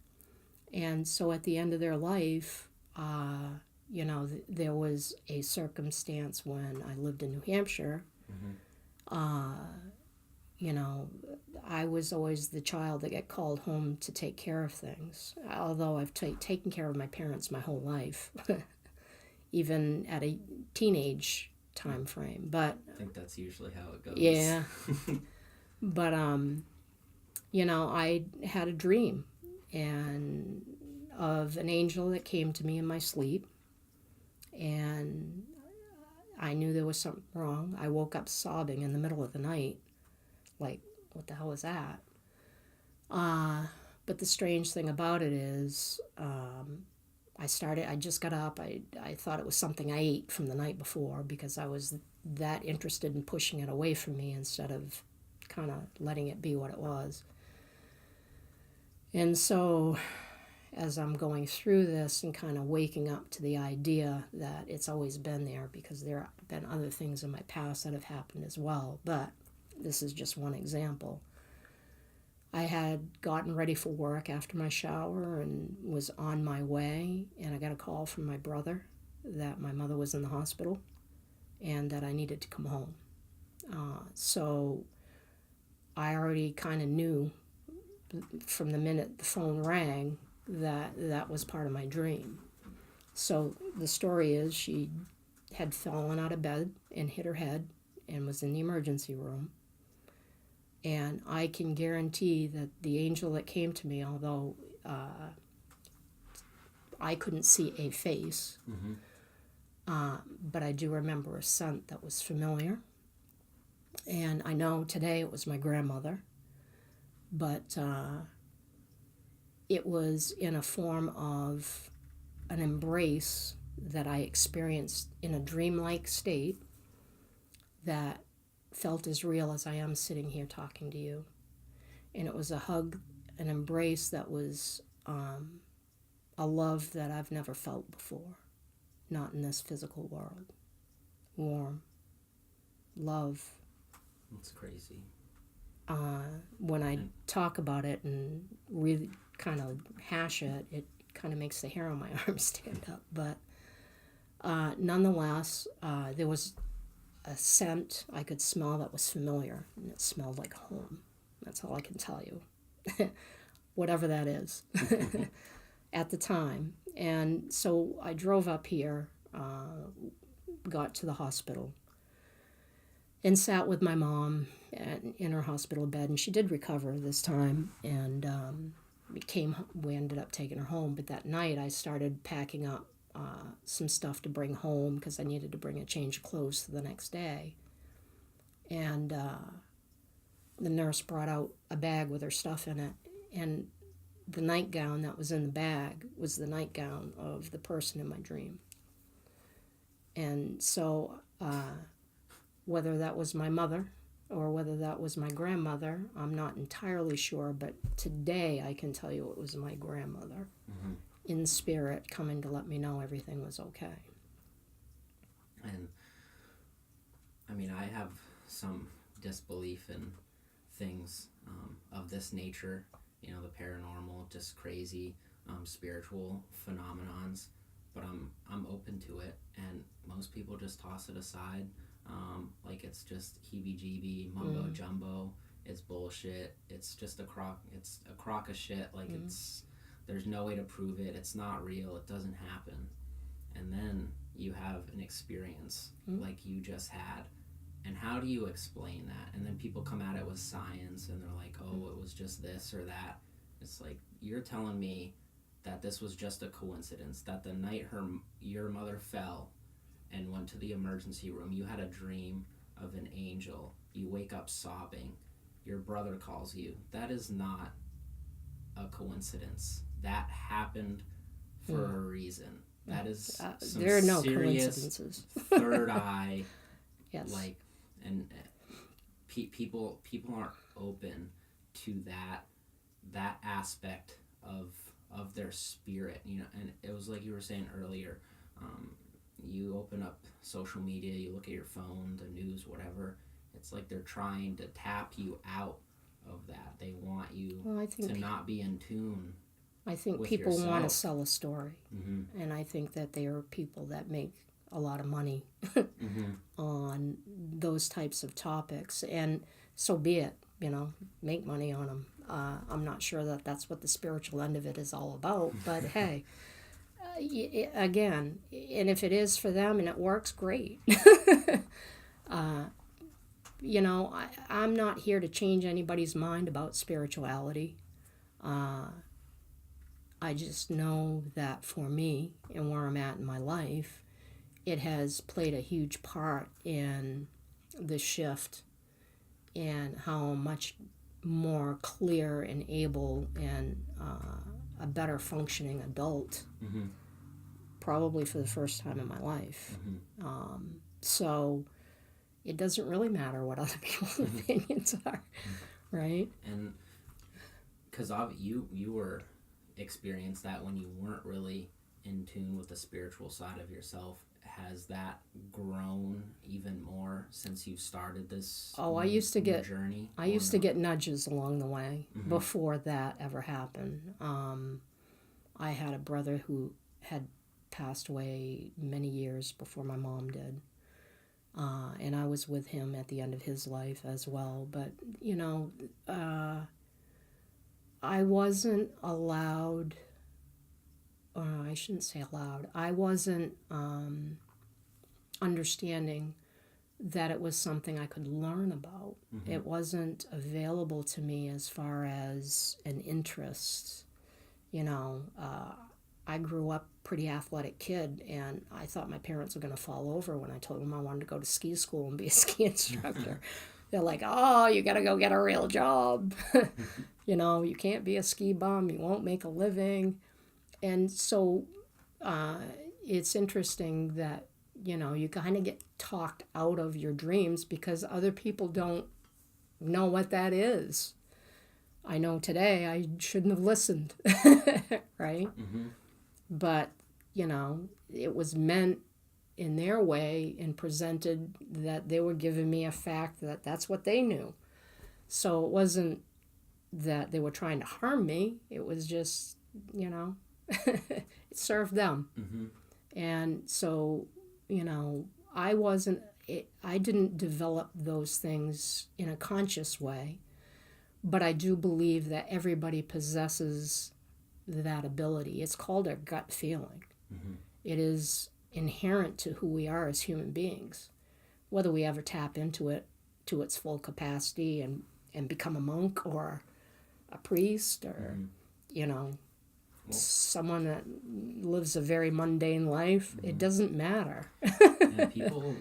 And so at the end of their life, there was a circumstance when I lived in New Hampshire. I was always the child that got called home to take care of things, although I've taken care of my parents my whole life, even at a teenage time frame. But I think that's usually how it goes. Yeah. But, I had a dream of an angel that came to me in my sleep, and I knew there was something wrong. I woke up sobbing in the middle of the night, like, what the hell was that? But the strange thing about it is, I just got up. I thought it was something I ate from the night before, because I was that interested in pushing it away from me instead of kind of letting it be what it was. And so as I'm going through this and kind of waking up to the idea that it's always been there, because there have been other things in my past that have happened as well, but this is just one example. I had gotten ready for work after my shower and was on my way, and I got a call from my brother that my mother was in the hospital and that I needed to come home. So I already kind of knew from the minute the phone rang that was part of my dream. So the story is, she had fallen out of bed and hit her head and was in the emergency room. And I can guarantee that the angel that came to me, although I couldn't see a face, but I do remember a scent that was familiar. And I know today it was my grandmother, but it was in a form of an embrace that I experienced in a dreamlike state that felt as real as I am sitting here talking to you. And it was a hug, an embrace that was a love that I've never felt before, not in this physical world. Warm, love. That's crazy. When I talk about it and really kind of hash it, it kind of makes the hair on my arm stand up. But nonetheless, there was a scent I could smell that was familiar, and it smelled like home. That's all I can tell you. whatever that is at the time. And so I drove up here, got to the hospital, and sat with my mom in her hospital bed, and she did recover this time, and we ended up taking her home. But that night I started packing up some stuff to bring home because I needed to bring a change of clothes for the next day. And the nurse brought out a bag with her stuff in it, and the nightgown that was in the bag was the nightgown of the person in my dream. And so whether that was my mother or whether that was my grandmother, I'm not entirely sure, but today I can tell you it was my grandmother in spirit coming to let me know everything was okay. And I mean, I have some disbelief in things of this nature, you know, the paranormal, just crazy spiritual phenomenons, but I'm open to it, and most people just toss it aside. Like it's just heebie-jeebie, mumbo jumbo. It's bullshit. It's just a crock of shit. Like there's no way to prove it. It's not real. It doesn't happen. And then you have an experience like you just had. And how do you explain that? And then people come at it with science, and they're like, oh, it was just this or that. It's like, you're telling me that this was just a coincidence, that the night your mother fell and went to the emergency room, you had a dream of an angel. You wake up sobbing. Your brother calls you. That is not a coincidence. That happened for a reason. That is some there are no serious coincidences. third eye, Yes. like, and people aren't open to that aspect of their spirit, you know. And it was like you were saying earlier, you open up social media, you look at your phone, the news, whatever, it's like they're trying to tap you out of that. They want you to not be in tune. I think with people yourself. want to sell a story, and I think that they are people that make a lot of money on those types of topics, and so be it, you know, make money on them. I'm not sure that that's what the spiritual end of it is all about, but hey, again, and if it is for them and it works, great. You know, I'm not here to change anybody's mind about spirituality. I just know that for me and where I'm at in my life, it has played a huge part in the shift and how much more clear and able and a better functioning adult, probably for the first time in my life. So it doesn't really matter what other people's opinions are, right? And because you were experienced that when you weren't really in tune with the spiritual side of yourself. Has that grown even more since you started this I used to get journey? I used to get nudges along the way before that ever happened. I had a brother who had passed away many years before my mom did. And I was with him at the end of his life as well. But, you know, I wasn't allowed, or I shouldn't say allowed, I wasn't understanding that it was something I could learn about. It wasn't available to me as far as an interest. You know, I grew up pretty athletic kid, and I thought my parents were going to fall over when I told them I wanted to go to ski school and be a ski instructor. They're like, oh, you got to go get a real job. You know, you can't be a ski bum. You won't make a living. And so it's interesting that, you know, you kind of get talked out of your dreams because other people don't know what that is. I know today I shouldn't have listened, right? But, you know, it was meant in their way and presented that they were giving me a fact that that's what they knew. So it wasn't that they were trying to harm me. It was just, you know, it served them. And so, you know, I didn't develop those things in a conscious way, But I do believe that everybody possesses that ability. It's called a gut feeling. Mm-hmm. It is inherent to who we are as human beings. Whether we ever tap into it to its full capacity and become a monk or a priest or, you know, someone that lives a very mundane life, it doesn't matter. And people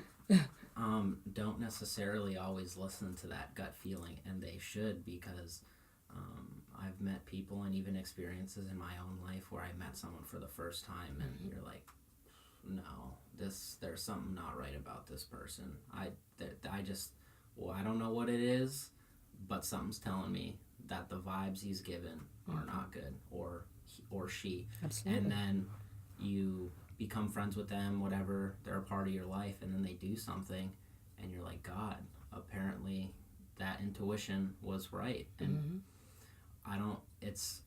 don't necessarily always listen to that gut feeling, and they should, because I've met people and even experiences in my own life where I met someone for the first time and you're like, no, there's something not right about this person. I don't know what it is, but something's telling me that the vibes he's given are not good, or she. Absolutely. And then you become friends with them, whatever, they're a part of your life, and then they do something and you're like, God, apparently that intuition was right. And it's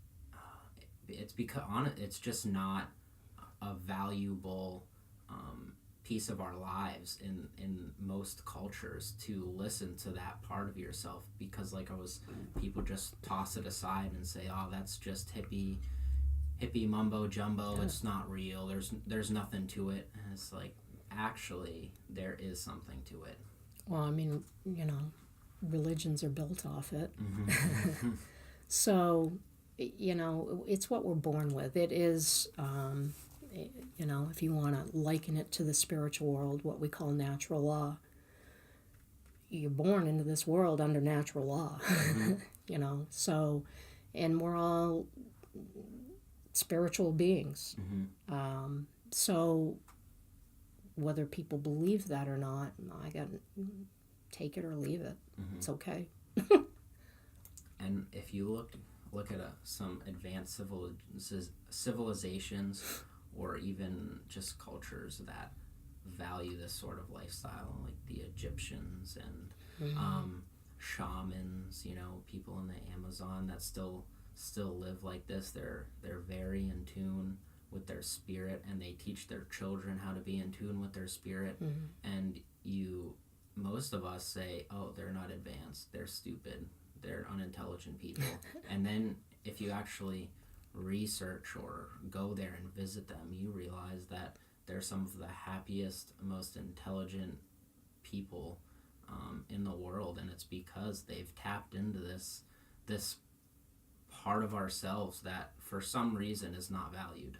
because it's just not a valuable piece of our lives in most cultures to listen to that part of yourself, because people just toss it aside and say, oh, that's just hippie mumbo jumbo. It's not real. There's nothing to it. And it's like, actually, there is something to it. Well, I mean, you know, religions are built off it. Mm-hmm. So, you know, it's what we're born with. It is, you know, if you want to liken it to the spiritual world, what we call natural law. You're born into this world under natural law, you know. So, and we're all spiritual beings. So whether people believe that or not, I got take it or leave it. It's okay. And if you look at some advanced civilizations, or even just cultures that value this sort of lifestyle, like the Egyptians and shamans, you know, people in the Amazon that still live like this. They're very in tune with their spirit, and they teach their children how to be in tune with their spirit. And most of us say, oh, they're not advanced, they're stupid, they're unintelligent people. And then if you actually research or go there and visit them, you realize that they're some of the happiest, most intelligent people in the world, and it's because they've tapped into this part of ourselves that for some reason is not valued.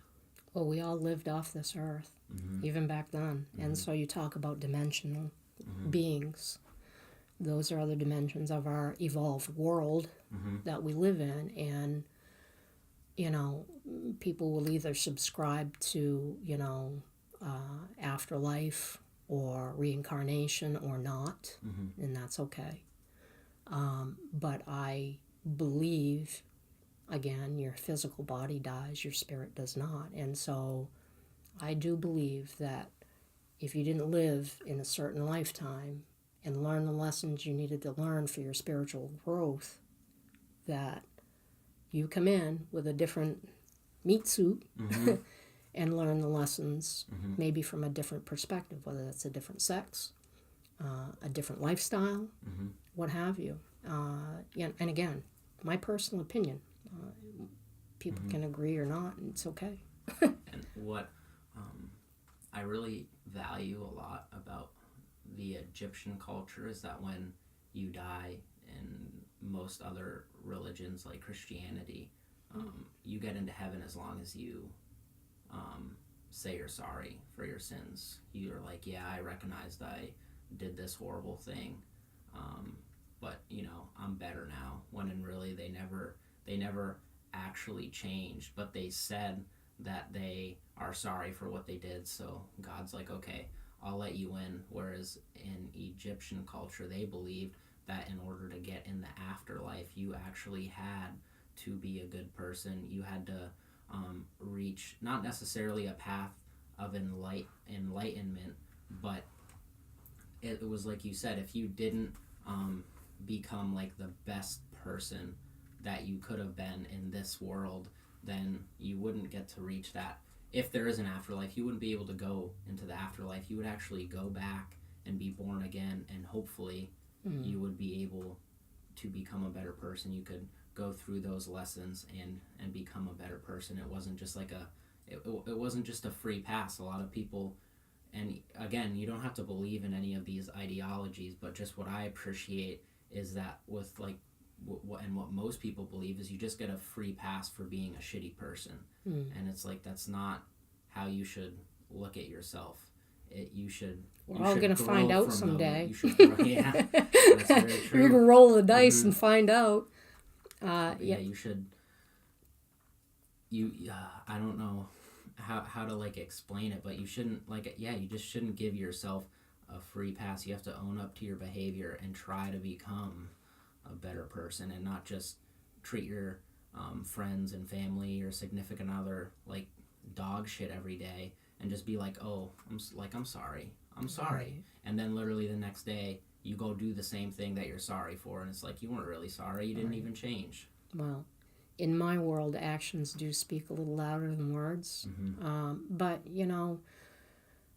Well, we all lived off this earth, even back then. And so you talk about dimensional beings. Those are other dimensions of our evolved world that we live in. And, you know, people will either subscribe to, you know, afterlife or reincarnation or not, and that's okay. But I believe, again, your physical body dies, your spirit does not. And so I do believe that if you didn't live in a certain lifetime and learn the lessons you needed to learn for your spiritual growth, that you come in with a different meat suit and learn the lessons maybe from a different perspective, whether that's a different sex, a different lifestyle, what have you. And again, my personal opinion, people can agree or not, and it's okay. And what I really value a lot about the Egyptian culture is that when you die in most other religions like Christianity, you get into heaven as long as you say you're sorry for your sins. You're like, yeah, I recognized I did this horrible thing, but you know, I'm better now. When in really they never actually changed, but they said that they are sorry for what they did. So God's like, okay, I'll let you in. Whereas in Egyptian culture, they believed that in order to get in the afterlife, you actually had to be a good person. You had to reach not necessarily a path of enlightenment, but it was like you said, if you didn't become like the best person that you could have been in this world, then you wouldn't get to reach that. If there is an afterlife, you wouldn't be able to go into the afterlife. You would actually go back and be born again, and hopefully you would be able to become a better person. You could go through those lessons and become a better person. It wasn't just like it wasn't just a free pass. A lot of people, and again, you don't have to believe in any of these ideologies, but just what I appreciate is that with like what most people believe is you just get a free pass for being a shitty person. And it's like, that's not how you should look at yourself. We're all going to find out someday. You should grow, yeah, that's very true. You're going to roll the dice and find out. You should. I don't know how to like explain it, but you shouldn't you just shouldn't give yourself a free pass. You have to own up to your behavior and try to become a better person, and not just treat your friends and family or significant other like dog shit every day, and just be like, oh, I'm sorry, Right. and then literally the next day you go do the same thing that you're sorry for, and it's like, you weren't really sorry, you didn't even change. Well, in my world, actions do speak a little louder than words. But,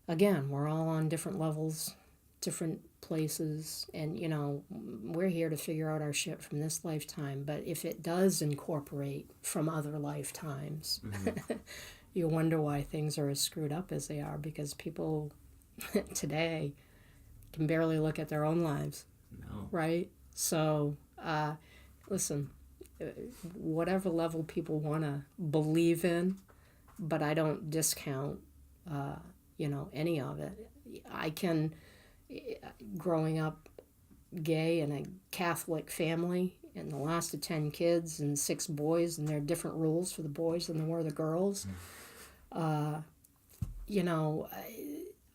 again, we're all on different levels, different places, and, we're here to figure out our shit from this lifetime. But if it does incorporate from other lifetimes, you wonder why things are as screwed up as they are, because people today can barely look at their own lives. No. Right? So, listen, whatever level people want to believe in, but I don't discount, any of it. I can, growing up gay in a Catholic family, and the last of 10 kids and 6 boys, and there are different rules for the boys than there were the girls.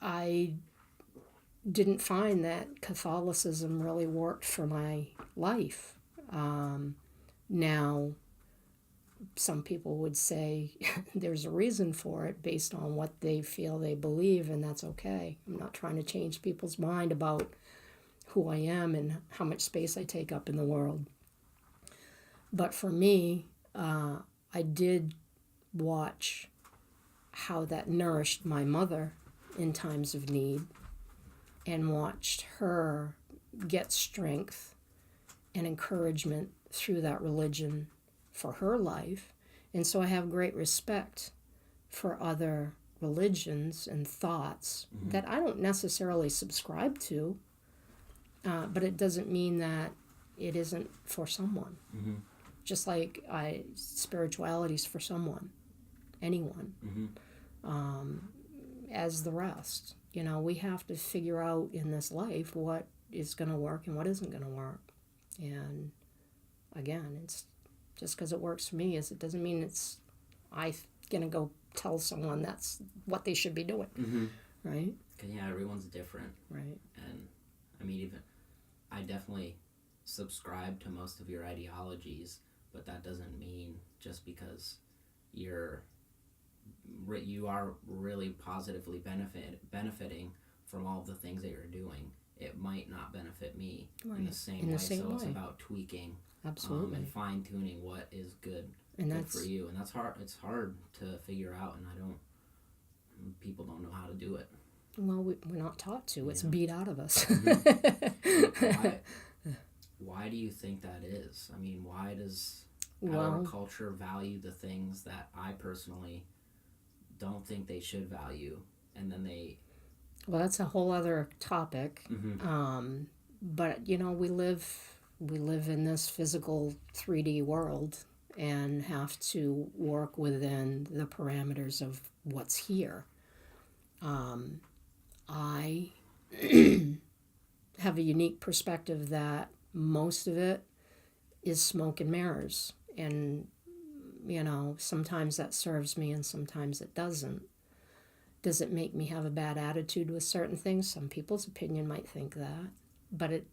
I didn't find that Catholicism really worked for my life. Now, some people would say there's a reason for it based on what they feel they believe, and that's okay. I'm not trying to change people's mind about who I am and how much space I take up in the world. But for me, I did watch how that nourished my mother in times of need, and watched her get strength and encouragement through that religion for her life. And so I have great respect for other religions and thoughts that I don't necessarily subscribe to, but it doesn't mean that it isn't for someone. Just like spirituality's for someone, anyone, as the rest. We have to figure out in this life what is going to work and what isn't going to work. And again, it's just because it works for me, it doesn't mean I'm going to go tell someone that's what they should be doing. Right? Because, everyone's different. Right. And, I definitely subscribe to most of your ideologies, but that doesn't mean just because you are really positively benefiting from all of the things that you're doing, it might not benefit me in the same way. So it's about tweaking, absolutely, and fine-tuning what is good for you, and that's hard. It's hard to figure out, and people don't know how to do it. Well, we're not taught to. It's beat out of us. Why do you think that is? Why does our culture value the things that I personally don't think they should value, and then they... Well, that's a whole other topic. But, we live in this physical 3D world and have to work within the parameters of what's here. I have a unique perspective that most of it is smoke and mirrors. And, sometimes that serves me and sometimes it doesn't. Does it make me have a bad attitude with certain things? Some people's opinion might think that, but it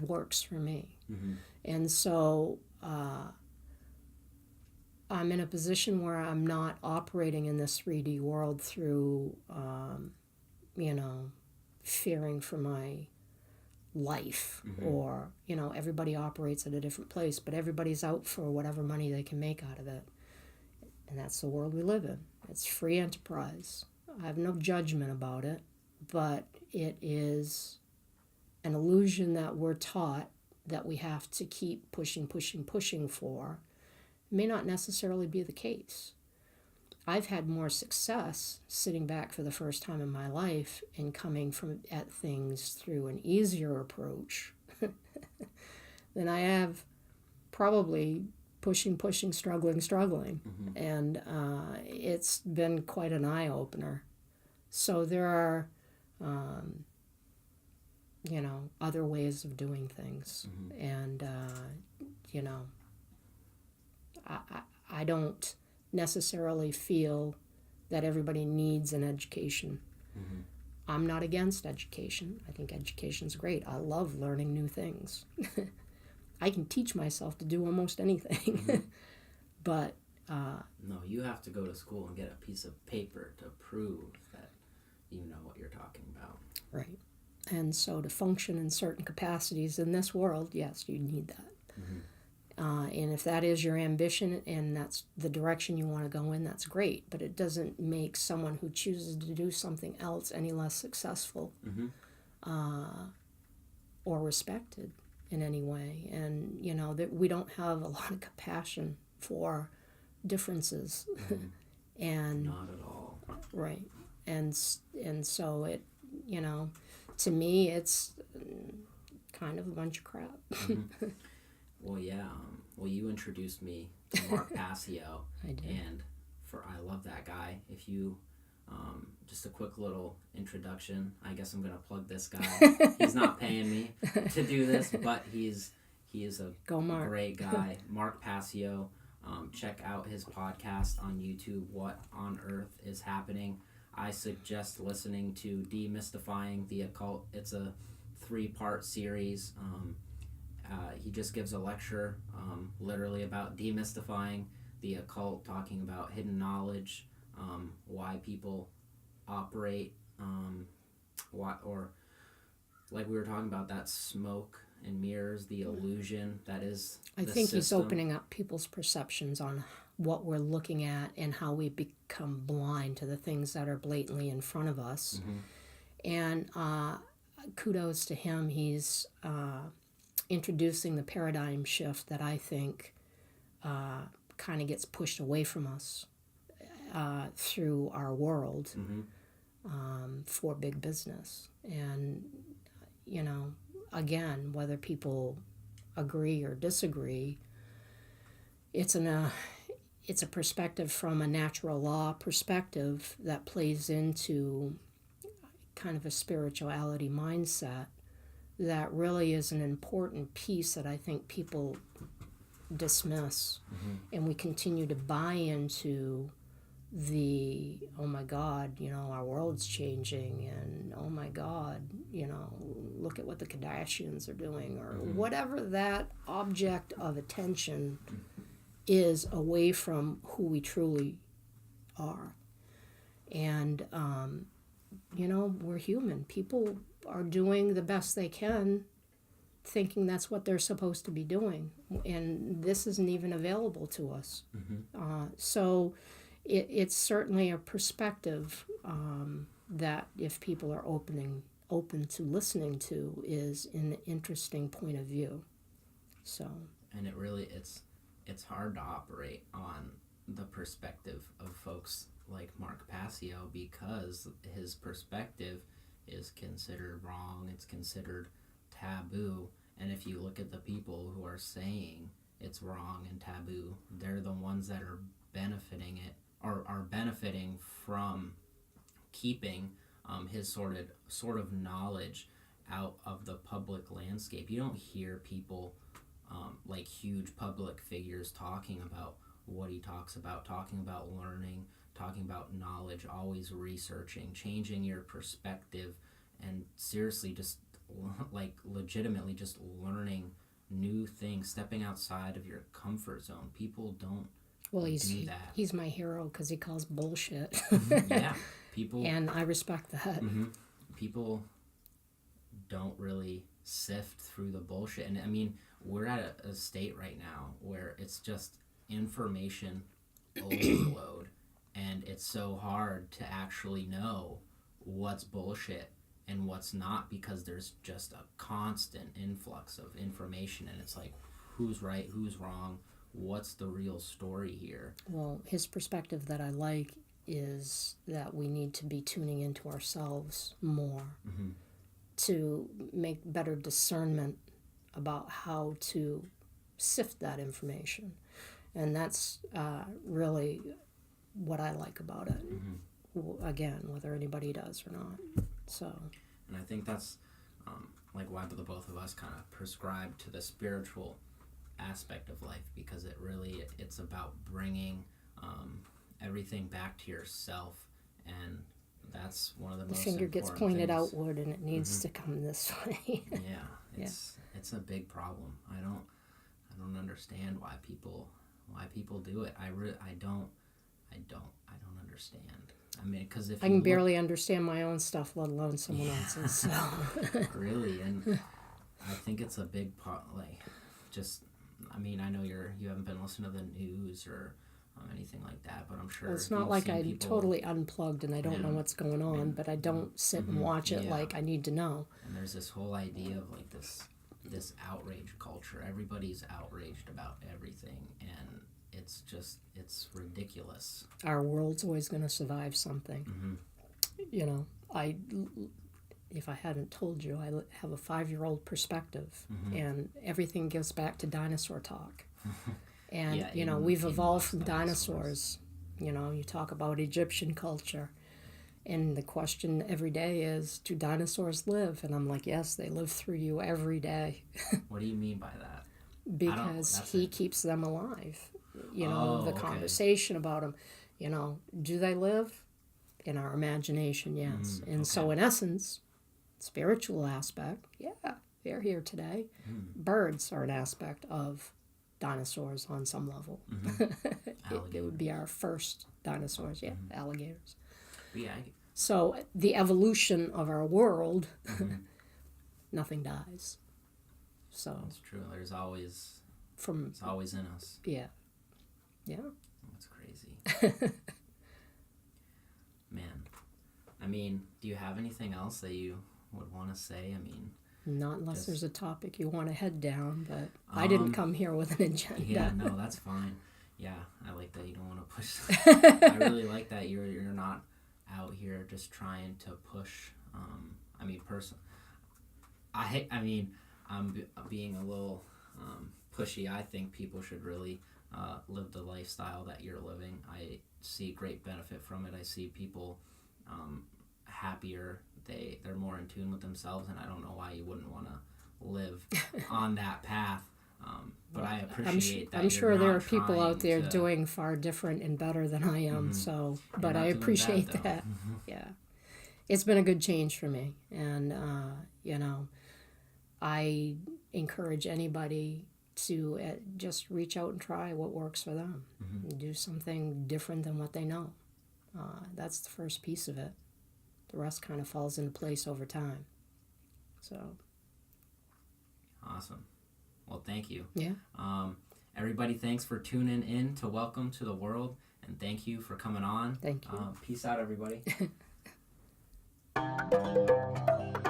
works for me. And so I'm in a position where I'm not operating in this 3D world through, fearing for my life, or, everybody operates at a different place, but everybody's out for whatever money they can make out of it. And that's the world we live in. It's free enterprise. I have no judgment about it, but it is an illusion that we're taught that we have to keep pushing for may not necessarily be the case. I've had more success sitting back for the first time in my life and coming at things through an easier approach than I have probably pushing, struggling. Mm-hmm. And it's been quite an eye-opener. So there are, other ways of doing things. Mm-hmm. And, I don't necessarily feel that everybody needs an education. Mm-hmm. I'm not against education. I think education's great. I love learning new things. I can teach myself to do almost anything. Mm-hmm. But no, you have to go to school and get a piece of paper to prove that you know what you're talking about. right. And so to function in certain capacities in this world, yes, you need that. Mm-hmm. And if that is your ambition and that's the direction you want to go in, that's great. But it doesn't make someone who chooses to do something else any less successful Mm-hmm. Or respected in any way. And, that we don't have a lot of compassion for differences. Mm-hmm. And not at all. right. And so it, to me, it's kind of a bunch of crap. Mm-hmm. Well, yeah. Well, you introduced me to Mark Passio. I did. And I love that guy. If you, just a quick little introduction. I guess I'm going to plug this guy. He's not paying me to do this, but he is a great guy. Mark Passio. Check out his podcast on YouTube, What on Earth is Happening. I suggest listening to Demystifying the Occult. It's a 3-part series. He just gives a lecture literally about demystifying the occult, talking about hidden knowledge, why people operate, or like we were talking about, that smoke and mirrors, the illusion that is I the think system. he's opening up people's perceptions on what we're looking at and how we become blind to the things that are blatantly in front of us. Mm-hmm. And kudos to him. He's introducing the paradigm shift that I think kind of gets pushed away from us through our world. Mm-hmm. For big business. And, again, whether people agree or disagree, it's a perspective from a natural law perspective that plays into kind of a spirituality mindset that really is an important piece that I think people dismiss. Mm-hmm. And we continue to buy into the, oh my God, our world's changing, and oh my God, look at what the Kardashians are doing, or Mm-hmm. whatever that object of attention is away from who we truly are. And, we're human. People are doing the best they can, thinking that's what they're supposed to be doing. And this isn't even available to us. Mm-hmm. So it's certainly a perspective that if people are open to listening to is an interesting point of view. So. And it really, it's hard to operate on the perspective of folks like Mark Passio, because his perspective is considered wrong, it's considered taboo, and if you look at the people who are saying it's wrong and taboo, they're the ones that are benefiting it, or are benefiting from keeping his sort of knowledge out of the public landscape. You don't hear people like huge public figures talking about what he talks about, talking about learning, talking about knowledge, always researching, changing your perspective, and seriously just like legitimately just learning new things, stepping outside of your comfort zone. People don't do that. He's my hero because he calls bullshit. Yeah, people, and I respect that. Mm-hmm. People don't really sift through the bullshit. And I mean, we're at a state right now where it's just information overload, and it's so hard to actually know what's bullshit and what's not, because there's just a constant influx of information, and it's like, who's right, who's wrong, what's the real story here? Well, his perspective that I like is that we need to be tuning into ourselves more to make better discernment about how to sift that information. And that's really what I like about it. Again, whether anybody does or not. So. And I think that's like why the both of us kind of prescribe to the spiritual aspect of life, because it's about bringing everything back to yourself, and that's one of the most The finger gets important pointed things. outward, and it needs to come this way. It's a big problem. I don't understand why people do it. I don't understand. I mean, because if I can barely understand my own stuff, let alone someone else's. So. Really, and I think it's a big part. Like, just, I mean, I know you haven't been listening to the news or anything like that, but I'm sure Well, it's not like I'm totally unplugged and I don't know what's going on, but I don't sit and watch it like I need to know. And there's this whole idea of like this outrage culture. Everybody's outraged about everything, and it's ridiculous. Our world's always going to survive something. You know, if I hadn't told you, I have a 5-year-old perspective, and everything goes back to dinosaur talk. And, you know, we've evolved from dinosaurs. You know, you talk about Egyptian culture, and the question every day is, do dinosaurs live? And I'm like, yes, they live through you every day. What do you mean by that? Because he keeps them alive. You know, the conversation about them, you know, do they live? In our imagination, yes. And so in essence, spiritual aspect, yeah, they're here today. Birds are an aspect of dinosaurs on some level. It would be our first dinosaurs, alligators. Yeah. So the evolution of our world, nothing dies. So that's true. It's always in us. Yeah. That's crazy. Man, I mean, do you have anything else that you would want to say? I mean, not unless there's a topic you want to head down, but I didn't come here with an agenda. Yeah, no, that's fine. Yeah, I like that you don't want to push. I really like that you're not out here just trying to push. I mean, I'm being a little pushy. I think people should really live the lifestyle that you're living. I see great benefit from it. I see people happier. They're more in tune with themselves, and I don't know why you wouldn't want to live on that path. But I appreciate that. I'm sure there are people out there doing far different and better than I am. So, but I appreciate that. Yeah, it's been a good change for me, and you know, I encourage anybody to just reach out and try what works for them. Do something different than what they know. That's the first piece of it. The rest kind of falls into place over time. So. Awesome. Well, thank you. Yeah. Everybody, thanks for tuning in to Welcome to the World, and thank you for coming on. Thank you. Peace out, everybody.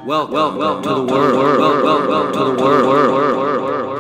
Welcome to the world.